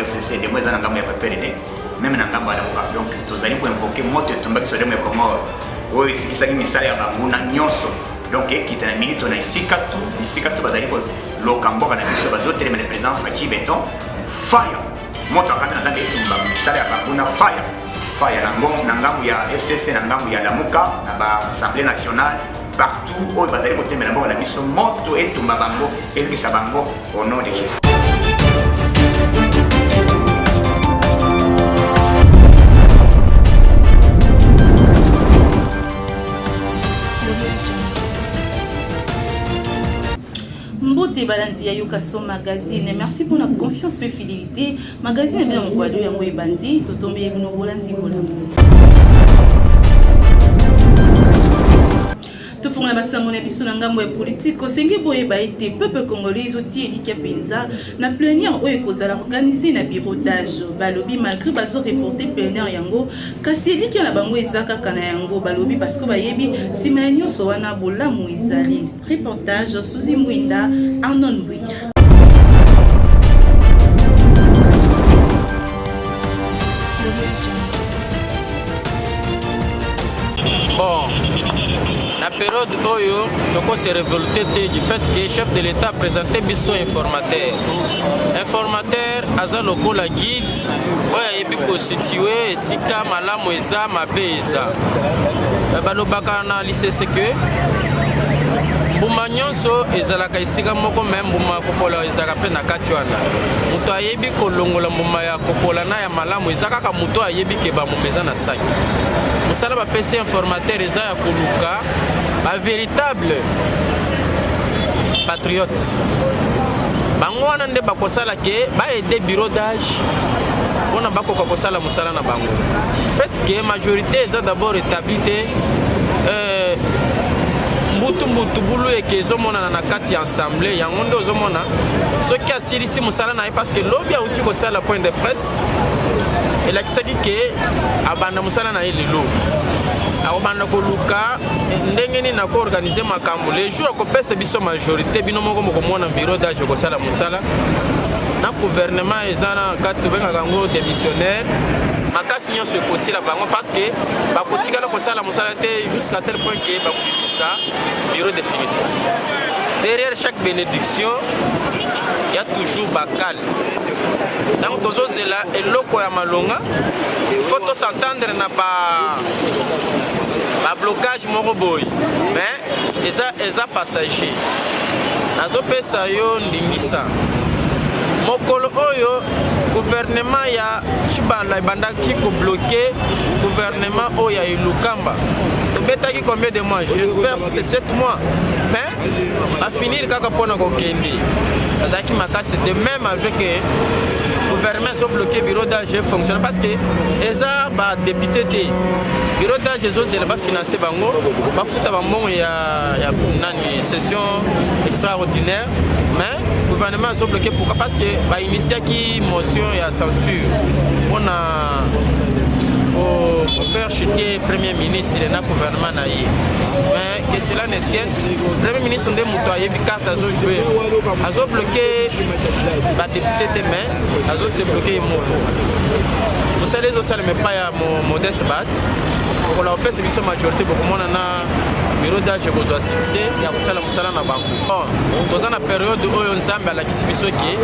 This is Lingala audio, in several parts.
FCC de moins en gamme ya PPRD même na ngamba la muka donc tozali ko invoquer moto tomba ki sodemo comme o isikisa ki misala ya banguna nyonso donc ekita na minute na isikatu bazali ko lokamboka na biso bazotelema le président Fachi Beton fire moto akata na zande tumba misala ya banguna fire na ngambu ya FCC na ngambu ya Lamuka na ba Assemblée nationale partout où bazali ko temela mbongo na biso moto etumba bango ezikisa bango au nom de Jésus. Mbote balandi ya Yokaso magazine. Merci pour la confiance et fidélité. Magazine bien mon kwado yango ebandi to tombe ebino bolandi bolambo. To fonga basango na biso na ngambo ya politique osengi boye ba été peuple congolais oti elika penza na plénière oyo kozala organiser na bureau d'âge balobi malgré bazo reporter plénière yango kasi elika na bango ezaka kana yango balobi parce que bayebi sima nyonso wana bolamu ezali reportage Suzy Mwinda Arnon Bouya. Bon, la période Oyo, donc s'est révolté du fait que le chef de l'État a présenté biso informateur. Informateur, azaloko la guide, ouais, et puis constitué, sika malamu eza, mabe eza. Balobaka na lycée que mbuma nyonso ezalaka esika moko même mbuma kokola ezalaka pe na kati wana muto ayebi kolongola mbuma ya kokola na ya malamu ezaka muto ayebi ke ba mumeza na saki musala ba PC informateur eza ya koluka ba véritable patriote bango wana nde bakosala ke ba aider bureau d'âge wana bakoka kosala musala na bango fait que majorité eza d'abord établie mbutu bulu eke ezomona na kati ya assemblée yango nde ozomona soki asilisi musala na ye parce que lobi auti kosala point de presse elakisaki ke abanda musala na ye lelo akobanda koluka ndenge nini na koorganize makambo le jour akopesa biso majorité bino moko mokomona bureau d'âge kosala musala na gouvernement eza na kati tobengaka yango démissionnaire makasi nyonso ekosila bango parce que bakotikala kosala mosala te jusqu'à tel point que bakobimisa bureau définitif. Derrière chaque bénédiction il y a toujours bakal. Donc tozozela eloko ya malonga il faut to s'entendre na ba blocage moko boy mais eza passager nazopesa yo ndingisa mokolo oyo gouvernement ya Chibala bandaki ko bloquer gouvernement oyo ya Lukamba tobetaki combien de mois j'espère que c'est 7 mois mais à finir kaka pona ko kendi azaki makasi de même avec gouvernement so bloqué bureau d'âge fonctionne parce que eza ba député te bureau d'âge zo c'est ba financer bango ba futa bango ya nani session extraordinaire mais gouvernement so bloqué pourquoi parce que ba initié qui motion ya censure on a pour faire chuter premier ministre et le gouvernement naïe mais que cela ne tienne premier ministre de Moutoua yebi carte azo jouer azo bloqué ba député te mais azo se bloqué moko vous savez les autres mais pas ya modeste bat pour la opération biso majorité pour mona na bureau d'âge besoin succès ya kusala musala na bango bon dans une période où on semble à la biso qui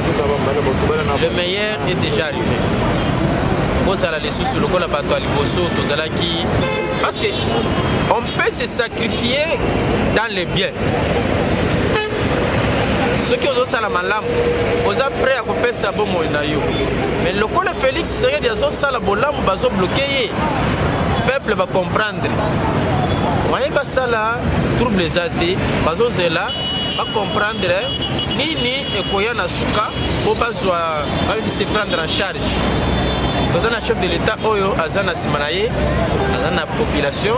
le meilleur est déjà arrivé kozala les sous lokola bato ya liboso tozalaki parce que on peut se sacrifier dans les biens ce qui ozosala malamu oza prêt à kopesa bomoi na yo mais lokola Félix Tshisekedi azosala bolamu bazobloke ye peuple va comprendre waye basala trouble eza te bazozela va comprendre nini ekoya na suka po bazwa se prendre en charge. Dans un chef de l'État, Oyo, Azana Simanaye, Azana population,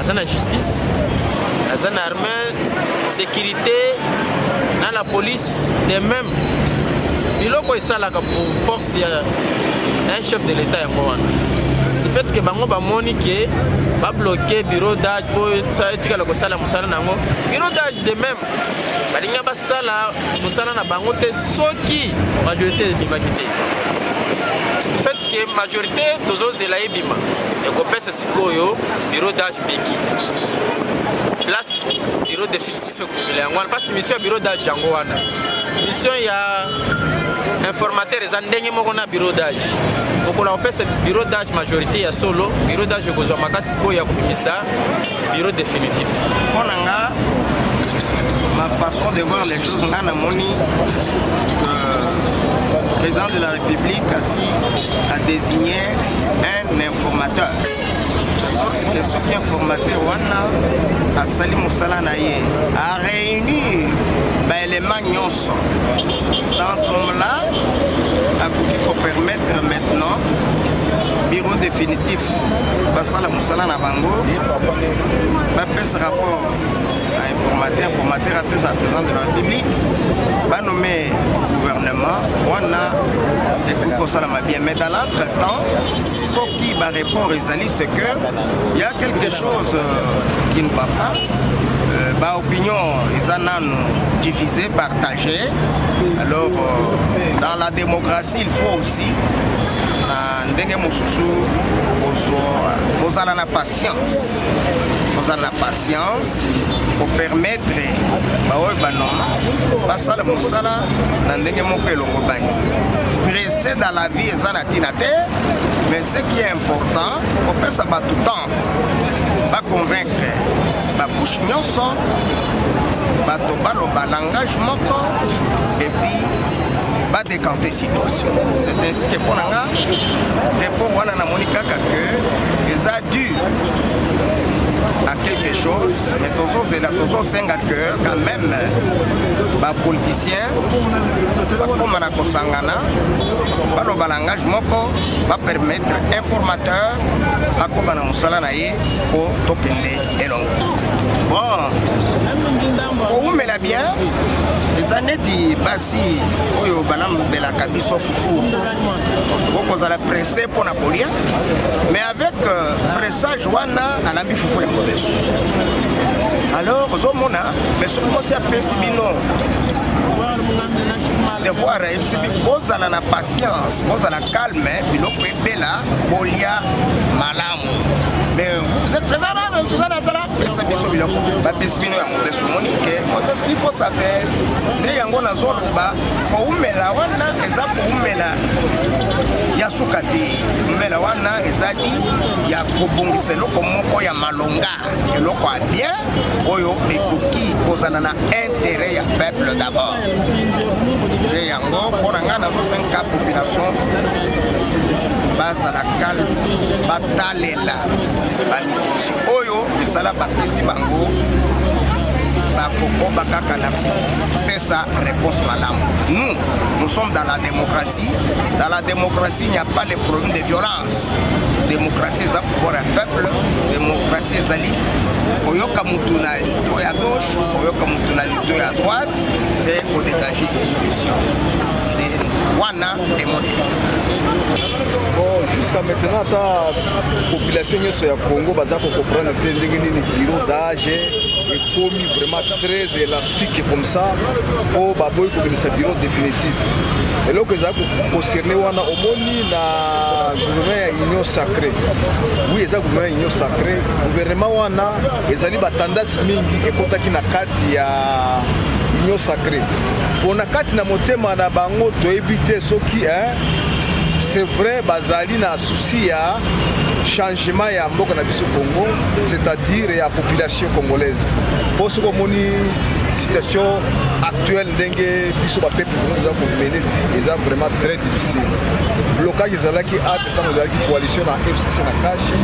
Azana justice, Azana armée, sécurité, dans la police, de même. Il y a pour force un chef de l'État. le fait que bango bamoni ke ba bloquer bureau d'âge pour ça etikala ko sala musala nango bureau d'âge de même balinga basala musala na bango te soki majorité bimaki te le fait que majorité tozozela ebima ekopesa sikoyo bureau d'âge biki place bureau définitif ekokila yango wana parce que mission ya bureau d'âge yango wana mission ya informateur eza ndenge moko na bureau d'âge okola kopesa bureau d'âge majorité ya solo bureau d'âge ekozwa makasi sikoyo ya kobimisa bureau définitif mpona nga ma façon de voir les choses nga namoni que le président de la République a désigné un informateur de sorte que soki informateur wana asali mosala na ye a réunir baélément nyonso dans ce moment-là akoki kopermettre maintenant bureau définitif basala mosala na bango bapesa rapport à informateur apesa président de la République banommé gouvernement wana ekoki kosalama bien mais dans l'entretemps soki baréport ezali c'est que il y a quelque chose qui ne va pas opinion eza nanu divisé partagé alors dans la démocratie il faut aussi ndenge mosusu kozala na patience pour permettre baoyo banoma basala mosala na ndenge moko elongo bani pressé dans la vie eza na ntina te mais ce qui est important kopesa bato temps baconvaincre babouche nyonso bato baloba langage moko et puis badécanter situation c'est ainsi que mpo na nga report wana namoni kaka que eza dû à quelque chose mais tozosenga que quand même bapoliticien bakoma na kosangana baloba langage moko bapermettre informateur akoma na mosala na ye po tokende elongo bon koumela bien eza neti basi oyo banambelaka biso fufu okozala pressé mpo na kolia mais avec pressage wana alambi fufu ya modesu alors ozomona mais soki mosi apesi bino devoir ebisibi bozala na patience bozala calme biloko ebela bolia malamu mais vous êtes présent là vous êtes là pesa biso biloko bapesi bino ya modesu moni ke kosasa il faut savoir nde yango nazoloba koumela wana eza koumela ya suka te koumela wana ezali ya kobongisa eloko moko ya malonga eloko ya bien oyo ekoki kozala na intérêt ya peuple d'abord nde yango mpona ngai nazosenga population bazala calme batalela bamikisi oyo misala bapesi bango bakokoba kaka na pesa réponse malamu. Nous sommes dans la démocratie. Dans la démocratie, il n'y a pas de problème de violence. Démocratie, c'est pour un peuple. Démocratie, c'est oyoka mutunali à gauche, oyoka mutunali à droite, c'est pour dégager une solution. Wana et bon, jusqu'à maintenant, la population de Congo va comprendre que le bureau d'âge est commis vraiment très élastique comme ça pour baboy comme ce bureau définitif. Et là, que ça concerne wana omoni na gouvernement union sacrée. Oui, ça gouvernement union sacrée. Gouvernement wana ezali ba tendance mingi ekotaki na kati ya union sacrée. Pona kati na motema na bango to éviter soki c'est vrai bazali na souci ya changement ya mboka na biso Congo, c'est-à-dire ya population congolaise. Pour ce moni situation actuelle ndenge biso ba peuple congolais ko mener est vraiment très difficile. Blocage ezalaki tant ezalaki coalition na FCC na Kashi,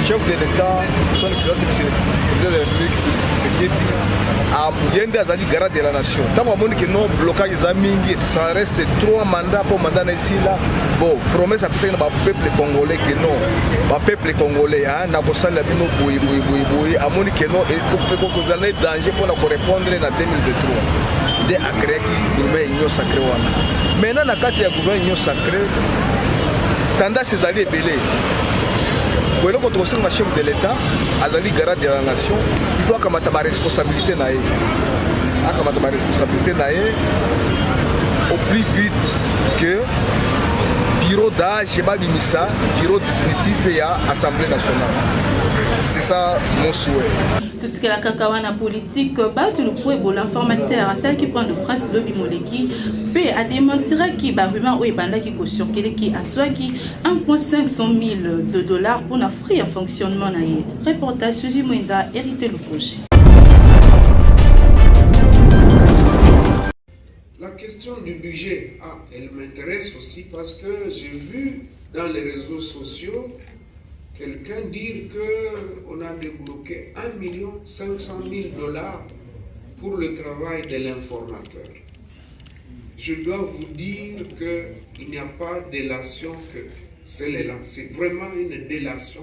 chef de l'État son excellence président de la République Tshisekedi a yende azali garant de la nation. Tant moni que non blocage za mingi, ça reste 3 mandats pour mandat na ici là. Bon, promesse à ba peuple congolais que non, ba peuple congolais na kosala bino boyi amoni que non et ko zalé danger pour na répondre na 2023. De agréé qui gouvernement union sacrée wana. Maintenant na kati ya gouvernement union sacrée tendance ezali ebele. Pour eloko tokosenga chef de l'État azali garant de la nation, il faut akamata ba responsabilité na ye. Akamata ba responsabilité na ye au plus vite que bureau d'âge babimisa, bureau définitif et Assemblée nationale. C'est ça mon souhait. Tout ce que la kakawana politique, battu le pouet l'informateur, celle qui prend le prince Lobi Moleki, paie à démentira qui va vraiment ou banda qui caution qui a soit qui 1,500 000 $ pour n'offrir un fonctionnement. Reportage Suzy Mouinza, hérité le projet. La question du budget, elle m'intéresse aussi parce que j'ai vu dans les réseaux sociaux quelqu'un dire qu'on a débloqué 1 500 000 $ pour le travail de l'informateur. Je dois vous dire qu'il n'y a pas délation que celle-là. C'est vraiment une délation.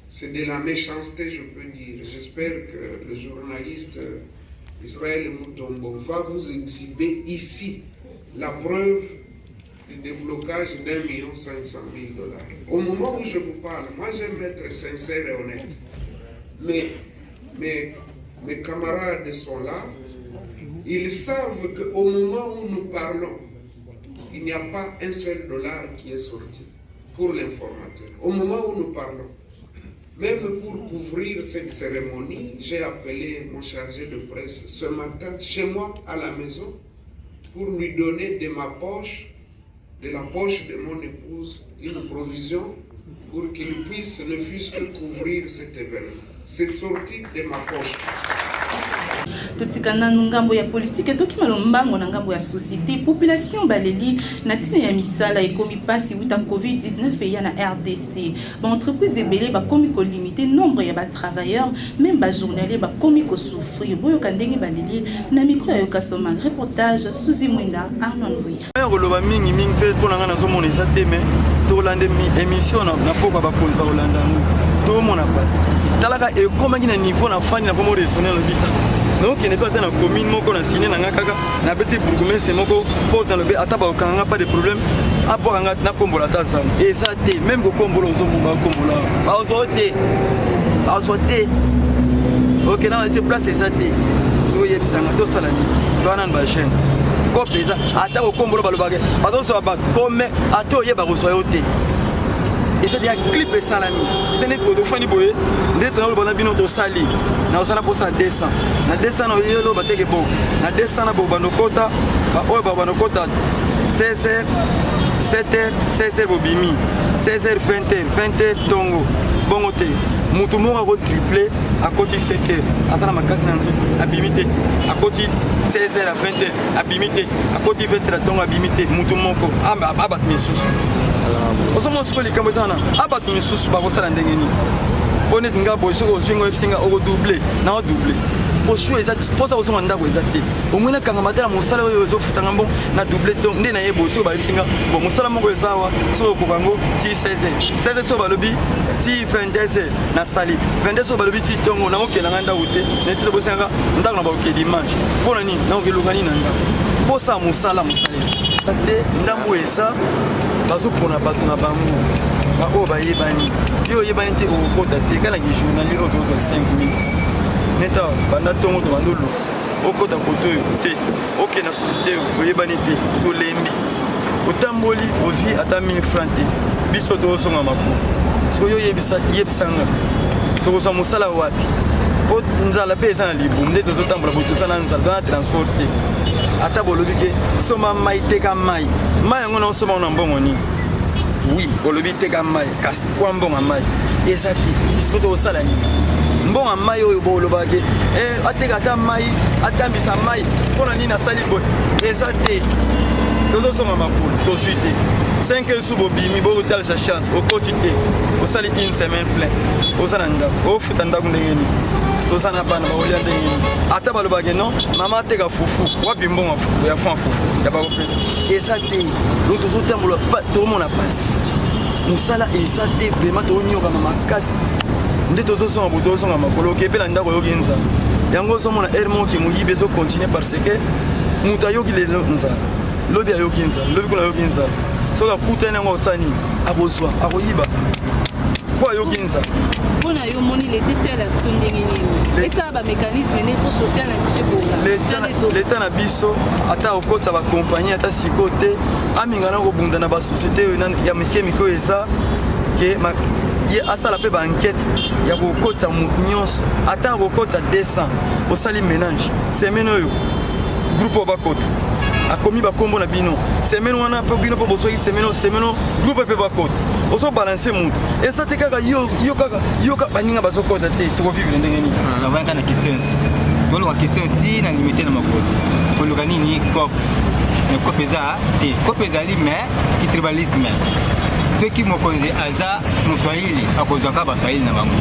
C'est de la méchanceté, je peux dire. J'espère que le journaliste Israël Moutombo va vous exhiber ici la preuve du déblocage d'1 500 000 $. Au moment où je vous parle, moi j'aime être sincère et honnête. Mais mes camarades sont là, ils savent qu'au moment où nous parlons, il n'y a pas un seul dollar qui est sorti pour l'informateur. Au moment où nous parlons, même pour couvrir cette cérémonie, j'ai appelé mon chargé de presse ce matin chez moi à la maison pour lui donner de ma poche, de la poche de mon épouse, une provision pour qu'il puisse ne fût-ce que couvrir cet événement. C'est sorti de ma poche. Totikana ngambo ya politique toki malombango na ngambo ya société population baleli na tina ya misala ekomi pasi uta COVID-19 ya na RDC ba entreprise ebele ba komi ko limiter nombre ya ba travailleurs même ba journalier ba komi ko souffrir boyo kandenge baleli na micro ya Kasoma reportage Suzy Mwenda Armand Bouya ngoloba mingi pe pona ngana zo mona eza teme to lande émission na poka ba pose ba Rolanda to mona passe talaka e komaki na niveau na fani na pomo résonner le bita. Donc il n'est pas dans la commune, on a signé dans la kaka, na bête bourgmestre, moko porte dans le bé, ataba okanga pas de problème, à boire na kombola taza. Et ça té, même au kombola ozo mumba kombola. Azoté. OK, là c'est place c'est ça té. So yé tsanga to salani. To anan ba chaîne. Ko pesa, ata au kombola balobage. Pardon so ba comme ato yé ba reçoit té. Et c'est des clips et salami. C'est des produits fani boye. Des temps on a bino to sali. Na osana pour ça descend. Na descend no yelo bateke bo. Na descend na bo banokota. Ba oyo ba banokota 16h 7h 16h bobimi. 16h 20h 20h tongo. Bongote. Mutu moko ko triplé à côté 7h. Asana makasi na nzo abimité. À côté 16h à 20h abimité. À côté 20h tongo abimité. Mutu moko abat mesusu. Osomo siko likambo tana abatu misusu ba kosala ndenge ni bonet nga boy soko swingo episinga oko doubler na o doubler po shu eza posa osoma ndako eza te omwena kanga matela musala oyo ezofuta ngambo na doubler donc nde na ye boy soko ba episinga bo musala moko ezawa soko kokango ti 16h so balobi ti 22h na sali 22h so balobi ti tongo na okela nganda ute na tiso bosenga ndako na ba okeli dimanche pona ni na okelungani na ndako posa musala te ndambo eza bazopona bato na bango bao bayebani yo yebani te okota te kala ki journalier oyo to 5 minutes neta banda tongo to bandolo okota koto te OK na société oyebani te to lembi otamboli ozi ata 1000 francs te biso to songa mako so yo yebisanga to kosa musala wapi po nzala pe eza na libumu nde tozotambola bo tosala nzala na transport te ata bolobi ke soma mai teka mai yango na osoma na mbongo ni oui bolobi teka mai kasi kwa mbongo mai eza te siko to osala ni mbongo mai oyo boloba ke ateka ata mai atambisa mai mpona nini asali boye eza te tozosonga makolo tozwi te 5 heures sous bobimi bokotalisa chance okoti te osali une semaine plein ozala ndako ofuta ndako ndenge nini tozana bana baolia ndenge nini ata balobake non mama ateka fufu wapi mbongo ya fond fufu ya bakopesa eza te donc tozotambola tomona pasi mosala eza te vraiment tonyokama makasi nde tozosonga bo tozosonga makolo okepela ndako oyoki nzala yango ozomona ere moki moyibi ezocontinue parce que moto ayoki lelo nzala lobi ayoki nzala lobi kuna ayoki nzala soki akutani yango osani akozwa akoyiba pourquoi ayoki nzala mpona yo moni leta esala biso ndenge nini esala bamécanisme neto social na biso leta na biso ata okotisa bakompagnie ata siko te amingana kobunda na basosiété ya mikemike oyo eza ke asala mpe baenquête ya kokotisa motu nyonso ata kokotisa 200 osali ménage semaine oyo groupe oyo bakota akomi bakombo na bino semaine wana mpe bino mpo bozwaki semaine groupe mpe bakota ozobalanse motu eza te kaka yo kaka baninga bazokota te tokovivre ndenge nini navanga na question koluka question ti na limite na makolo koluka nini cop eza te cop ezali mais kitribalisme soki mokonzi aza moswahili akozwaka baswahili na bango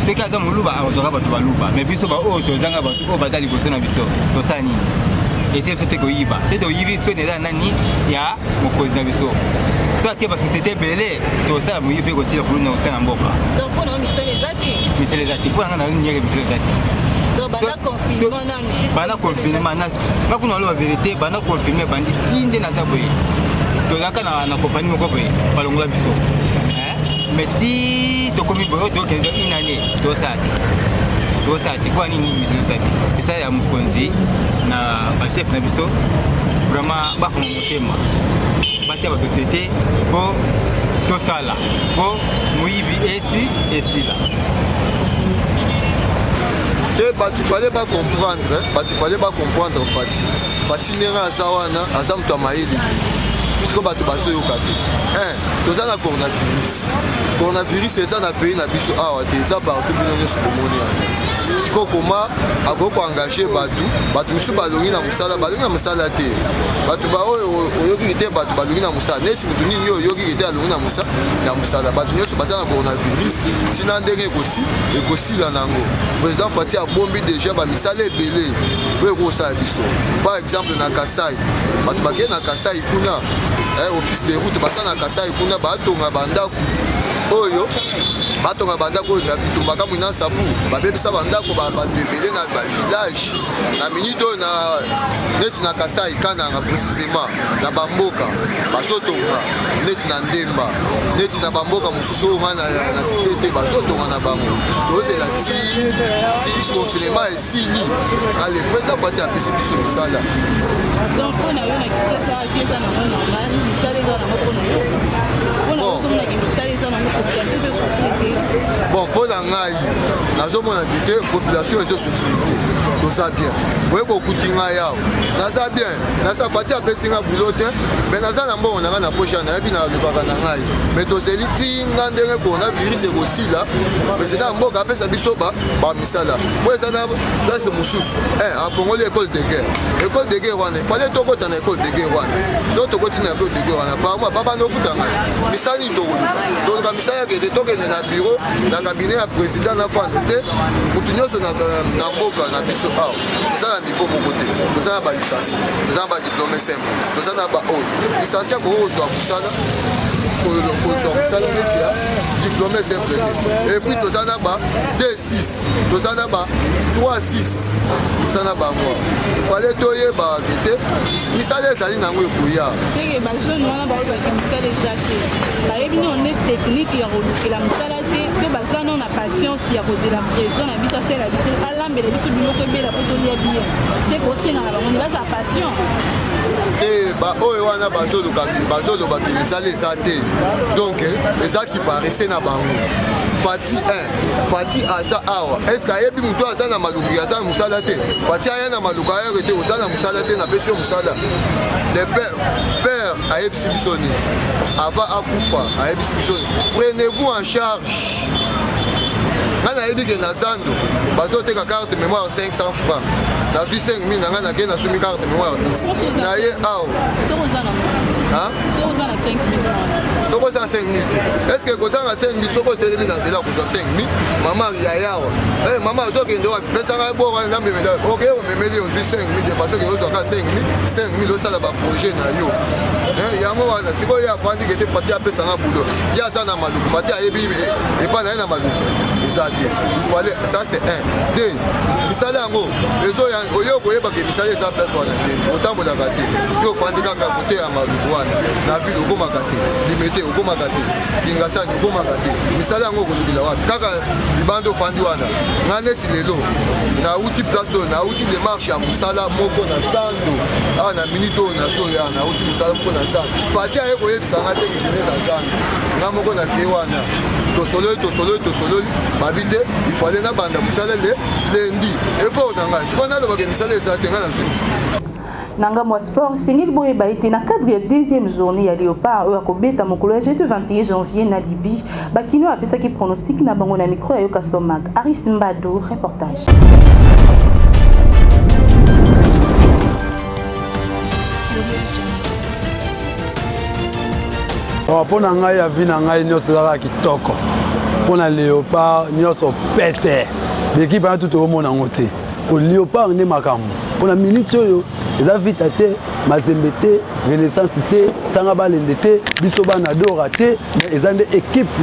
soki aza moluba akozwaka bato baluba mais biso baoyo tozanga bato oyo baza liboso na biso tosala nini esi biso te koyiba te toyibi soni eza nani ya mokonzi na biso so atie basosiété ebele tosala moyibi mpe kosila koluna kosala mboka misele eza te mpo nanga naninyeke misele eza te bana confinement ngakuna baloba vérité bana confirme bandi ti nde naza boye tozalaka na kompani moko boye balongola biso mais ti tokomi boye tokende inane tosala te kwa nini misele eza te esa ya mokonzi na bachef na biso vraiment bakoma motema batia basosiété mpo tosala mpo moyibi esila te bato fallait pas comprendre Fati ndenge aza wana aza moto ya mayele siko bato bazoyoka te toza na coronavirus eza na pays na biso awa te eza partout bino nyonso komoni wana siko koma akoki koengage bato misusu balongi na mosala te bato baoyo oyoki te bato balongi na mosala neti motu nini oyo oyoki te alongi na mosala bato nyonso baza na coronavirus ntina ndenge ekosila nango président Fati abombi déjà bamisala ebele po ekosala biso par exemple na Kasai bato bakei na Kasai kuna office de route baza na Kasai kuna batonga bandako oyo na bitumbaka mwina sabu babebisa bandako bato ebele na bavillage na minute oyo neti na Kasai kananga précisément na bamboka bazotonga neti na Ndemba neti na bamboka mosusu oyo na cité te bazotonga na bango tozela ti confinement esili ale président Fati apesi biso misala donc mpona yo na Kinshasa aki eza nango normal misala eza nango mpona yo mpona ozomonaki misala eza nango population ezosufri te bon mpona ngai nazomona te population ezosufri te toza bien boyeba okuti ngai awa naza bien naza Fati apesi nga bulo te me naza na mbongo na ngai na poche nayebi nalobaka na ngai me tozeli ti nga ndenge coronavirus ekosila président mboka apesa biso bamisala po eza na place mosusu afongoli école de guerre wana fallait tokota na école de guerre wana so tokoti na école de guerre wana parmois baba nofutanga ti misali toluka misala yakete tokende na bureau na cabinet ya président na fano te motu nyonso na mboka na biso awa toza na niveau moko te toza na balisansi toza na badiplôme simple toza na baoyo lisansi ya kokozwa mosala neti ya diplôme simple te et puis toza na ba D6 toza na ba 3-6 toza na bango fale toyeba kete misala ezali nango ekoya seke bajeune wana bayebaki misala eza te bayebi none technique ya kolukela mosala te mpe baza no na patience ya kozela président na biso asala biso alambela biso biloko ebela mpo tolia bien seke osengana bango baza patient te baoyo wana bazolobaki misala eza te donc ezaki parese na bango Fati aza awa eske ayebi moto aza na maluku aza na mosala te Fati aya na maluku ayeke te oza na mosala te napesi yo mosala le père ayebisi biso nini avant akufa ayebisi biso nini prenez-vous en charge nga nayebi ke na zando bazoteka carte mémoire 500 francs nazwi 5000 na nga nakei nasumi carte mémoire 10 naye awa soko oza na 5000 te estce kozanga 5000 soko otelemi na nzela kozwa 5000 mama yayawa mama ozokende wapi pesanga bora nambemela oke omemeli ozwi 5000 de façon ke ozwaka 5000 osala baprojet na yo yango wana sikoyo ye afandi kete Fati apesanga bulo ye aza na maluku Fati ayebi epa na ye na maluku ça il fallait ça c'est un deux misala yango oyo koyeba ke misala eza place wana te otambolaka te yo ofandi kaka kote ya maluku wana na ville okomaka te limete okomaka te kingasani okomaka te misala yango okolukila wapi kaka libanda ofandi wana nga neti lelo nauti place oyo nauti demarche ya mosala moko na sando awa na minute oyo nasoya nauti mosala moko na sando fati aye koyebisanga te kikine na sando nga moko na kei wana tosololi babi te ifale na banda mosala lendi efort na ngai soki nalobaka misala esala te ngai na susu nanga mwa sport singeli boyeba ete na cadre ya deuxième journée ya léopard oyo akobeta mokolo ya jeudi 21 janvier na libi bakino apesaki pronostic na bango na micro ya yoka somak Aris Mbado reportage. Mpona ngai ya vi na ngai nyonso ezalaka kitoko mpona léopard nyonso pete l'équipe wana tutu omona yango te po léopard nde makambo mpona minute oyo eza vita te mazembe te renaissance te sanga balende te biso bana dora te mais eza nde équipe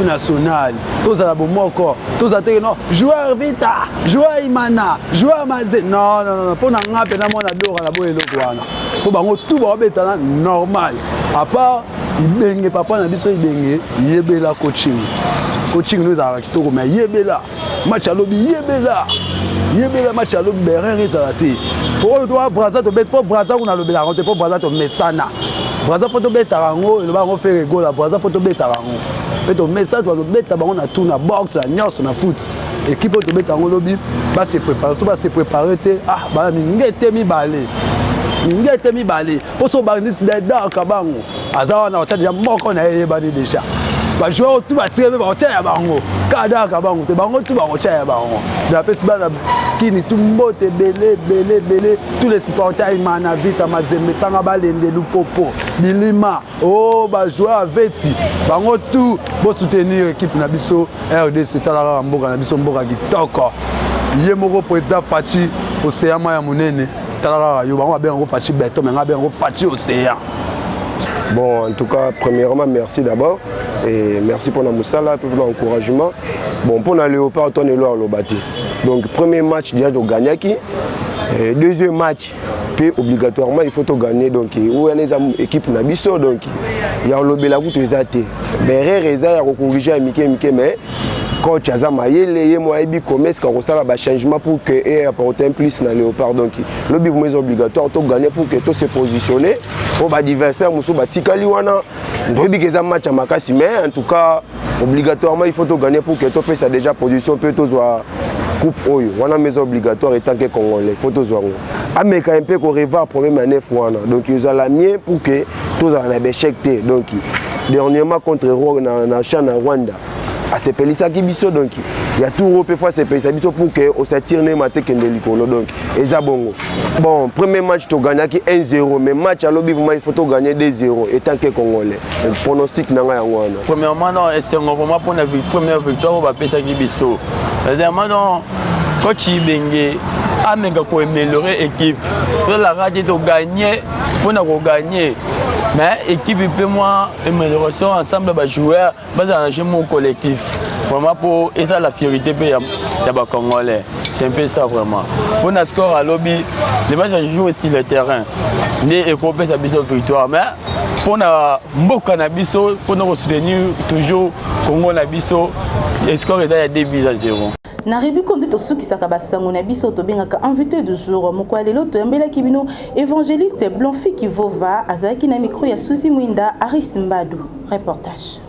nationale tozala bomoko tozala teke non joueur vita joueur imana joueur maze non mpona nga mpe na mwana dora na boye eloko wana mpo bango tu baobetana normal à part ibenge papa na biso ibenge yebela coaching no ezalaka kitoko mais yebela match alobi yebela match alobi berere ezala te po oyo towa braza tobeta mpo braza kuna alobela yango te mpo braza tomesana braza fo tobetaka yango eloba yango fere egola braza fo tobetaka yango mpe tomesa tobeta bango na tour na boxe na nyonso na foot équipe oyo tobeta yango lobi base prépare so base prépare te bana mingete mibale mpo so bandisi dedaka bango aza wana otya deja moko na yeyebani deja bajoueur tu batire mpe baotya ya bango kadaka bango te bango tu bakotya ya bango apesi bana kini tu mbote ebele tous les supporters imana vita mazembe sanga balende lupopo bilima bajoueur aveti bango tu bosoutenir équipe na biso RDC talaka mboka na biso mboka kitoko ye moko président Fachi océan ya monene talaka yo bango abenga ngo Fachi beto mais nga abenga ngo Fachi océan. Bon, en tout cas, premièrement, merci d'abord. Et merci pour la moussala, pour l'encouragement. Bon, pour le léopard, on est là à l'obati. Donc, premier match, déjà, de gagner. Deuxième match, puis obligatoirement, il faut gagner. Donc, où est l'équipe Nabiso? Donc, il y a l'obéla où tu es athée. Berre, Reza, il y a corrigé à Mickey, mais coach Azama, il y a moi, il commerce quand on a un changement pour que ait apporté un plus dans le léopard. Donc, le but est obligatoire de gagner pour que tout se positionne. Pour l'adversaire, Moussou Batikali wana, donc il y a un match à Makassi, mais en tout cas, obligatoirement, il faut gagner pour que tout fasse déjà position, peut tout soit coupe oyo. Wana mais obligatoire étant que Congolais, il faut tout soit. Mais quand un peu qu'on revoit problème à 9 wana, donc ils ont la mienne pour que tout soit un échec. Donc dernièrement contre na Chana Rwanda. À ces pays qui biso donc il y a tout Europe fois ces pays biso pour que on s'attire ne maté que likolo donc ezabongo. Bon, premier match to gagner qui 1-0 mais match à lobby il faut gagner 2-0 étant que Congolais. Donc pronostic nanga yango wana. Premièrement non, c'est vraiment pour la première victoire on va passer qui biso. Deuxièmement non, coach Ibenge a méga pour améliorer équipe. Pour la radio de gagner pour nous gagner. Mais l'équipe peut moi amélioration ensemble de joueurs, bas arranger mon collectif. Vraiment pour et ça la fierté de la Congolais. C'est un peu ça vraiment. Pour notre score à lobby, les matchs jouent aussi le terrain. Les écopés ça biso victoire mais pour na mboka na biso pour nous soutenir toujours Congo na biso le score est à 2-0. Na rebi konde to suki sakabasango na biso to bengaka invité du jour mokwalelo to yambela kibino évangéliste Blanfi Kivova azaki na micro ya Suzy Mwinda Aris Mbado reportage.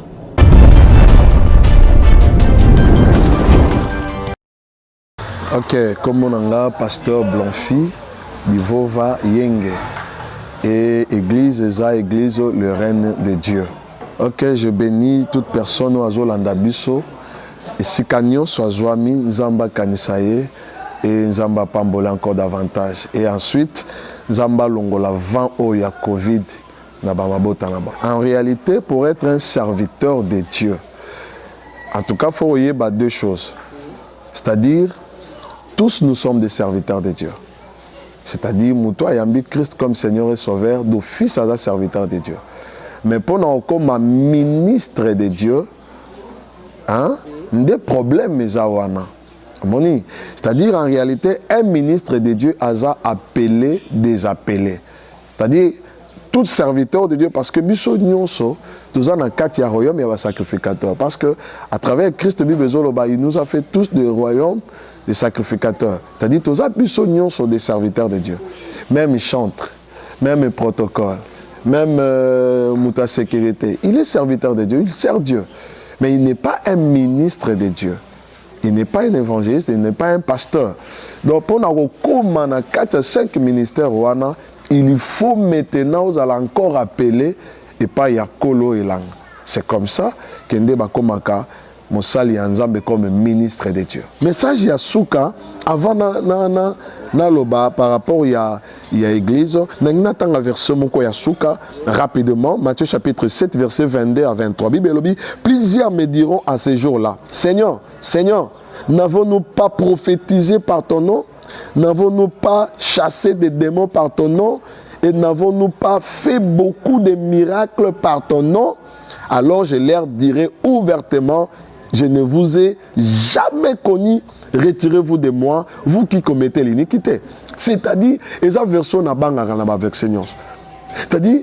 Ok, comme on a pasteur Blanfi Kivova Yenge et église eza église le règne de Dieu. Ok, je bénis toute personne au Azolanda biso. Et si Kanyo soit Zouami, Nzamba Kanisaye et Nzamba Pambola encore davantage. Et ensuite, Nzamba Longola 20 au ya Covid. En réalité, pour être un serviteur de Dieu, en tout cas, il faut y avoir deux choses. C'est-à-dire, tous nous sommes des serviteurs de Dieu. C'est-à-dire, Moutoua Yambi Christ comme Seigneur et Sauveur, d'office à un serviteur de Dieu. Mais pour nous, comme un ministre de Dieu, hein? Des problèmes, Zawana. C'est-à-dire, en réalité, un ministre de Dieu a appelé des appelés. C'est-à-dire, tout serviteur de Dieu, parce que Biso Nyonso, nous avons un quatre royaume et un sacrificateur. Parce que à travers Christ, il nous a fait tous des royaumes, des sacrificateurs. C'est-à-dire, tous les Biso Nyonso des serviteurs de Dieu. Même chantre, même protocole, même Mouta sécurité. Il est serviteur de Dieu, il sert Dieu. Mais il n'est pas un ministre de Dieu. Il n'est pas un évangéliste, il n'est pas un pasteur. Donc, pour nous, comme on a 4-5 ministères, il faut maintenant, vous allez encore appeler, et pas Yakolo et Lang. C'est comme ça qu'Ende Bakomaka, Moussali Anzambe comme ministre de Dieu. Message Yasuka, avant Naloba, par rapport à l'église, Nangatanga verset Moko Yasuka, rapidement, Matthieu chapitre 7, verset 22 à 23. Bible, plusieurs me diront à ces jours-là, Seigneur, Seigneur, n'avons-nous pas prophétisé par ton nom? N'avons-nous pas chassé des démons par ton nom? Et n'avons-nous pas fait beaucoup de miracles par ton nom? Alors je leur dirai ouvertement, je ne vous ai jamais connu, retirez-vous de moi, vous qui commettez l'iniquité. C'est-à-dire, et ça version na banga avec Seigneur. C'est-à-dire,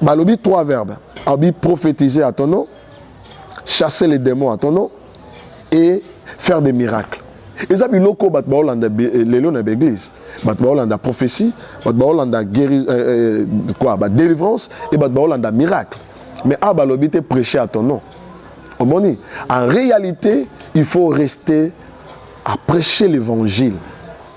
balobi 3 verbes. Abi prophétiser à ton nom, chasser les démons à ton nom et faire des miracles. Et ça, biloko bat baolanda lelo na l'église, bat baolanda prophétie, bat baolanda délivrance et bat baolanda miracle. Mais à balobi te prêcher à ton nom. En réalité, il faut rester à prêcher l'évangile.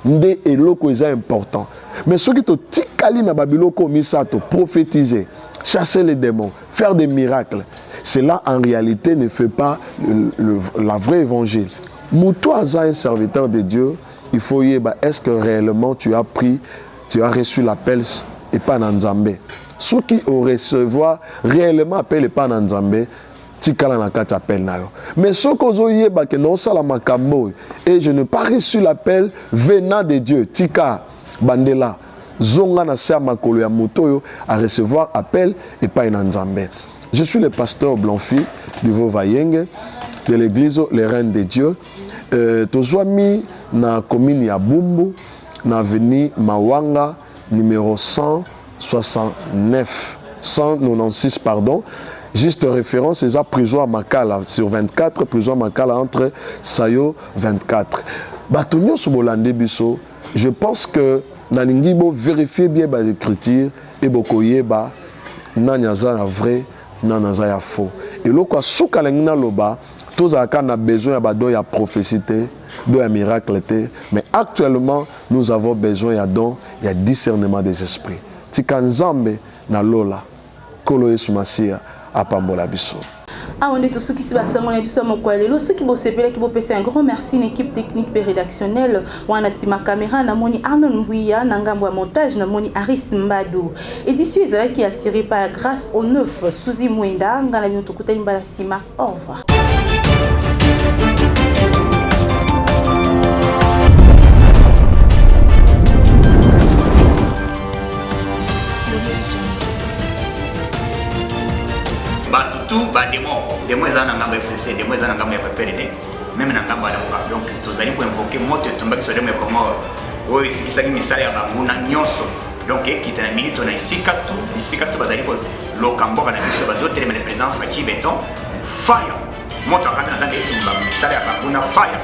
Ndé eloko est important. Mais ceux qui te tikali na babiloko misato prophétiser, chasser les démons, faire des miracles, cela en réalité ne fait pas la vraie évangile. Moutou Aza, un serviteur de Dieu, il faut y aller, est-ce que réellement tu as reçu l'appel et pas Nzambé? Ceux qui ont recevoir réellement appel et pas Nzambé, tikala na kati appel na yo. Mais ceux qui ont y aller, que non sala makambo et je n'ai pas reçu l'appel venant de Dieu, tika bandela zonga na sa makolo ya moto à recevoir appel et pas Nzambé. Je suis le pasteur Blanfi de Vovayenge de l'église Les Reines de Dieu. Tozwami na commune ya Bumbu na avenue Mawanga numéro 196 pardon. Juste référence, c'est à prison à Makala sur 24, prison à Makala entre Sayo 24. Batonio Soubolande Bisso, je pense que Naningibo vérifier bien les écritures et bokoye ba nanyaza na vrai, nanyaza ya faux. Et loko souka lengna loba, tous a besoin de prophétie, de miracle, mais actuellement nous avons besoin de discernement des esprits. Tikanzambe na lola, kolo Yesu Masia apambola biso. On est tous ceux qui se passent à mon épisode, ceux qui bossent, qui bossent, un grand merci à l'équipe technique et rédactionnelle. On a ma caméra, Namoni Arnon Mbouya, Nangambo montage, Namoni Aris Mbado. Édition Ezala qui est assurée par grâce au 9 Souzi Mwenda, Ngalavion Tokuta Mbalasima. Au revoir. Tout démon ezana ngambo FCC, démon ezana ngambo ya PPRD, même na ngambo ya Mouka. Donc tozali ko invoquer moto etumba kiso demo comme oyo isikisaki misala ya banguna nyonso. Donc ekita na minute na isika tu bazali ko lokamboka na biso bazotelema le président Fachi Beton fire. Moto akana zanga etumba misala ya banguna fire.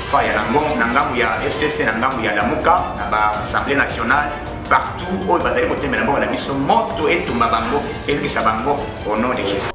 Fire na ngambo ya FCC na ngambo ya Lamuka na ba Assemblée nationale partout oyo bazali ko temela mboka na biso moto etumba bango ezikisa bango au nom de Jésus.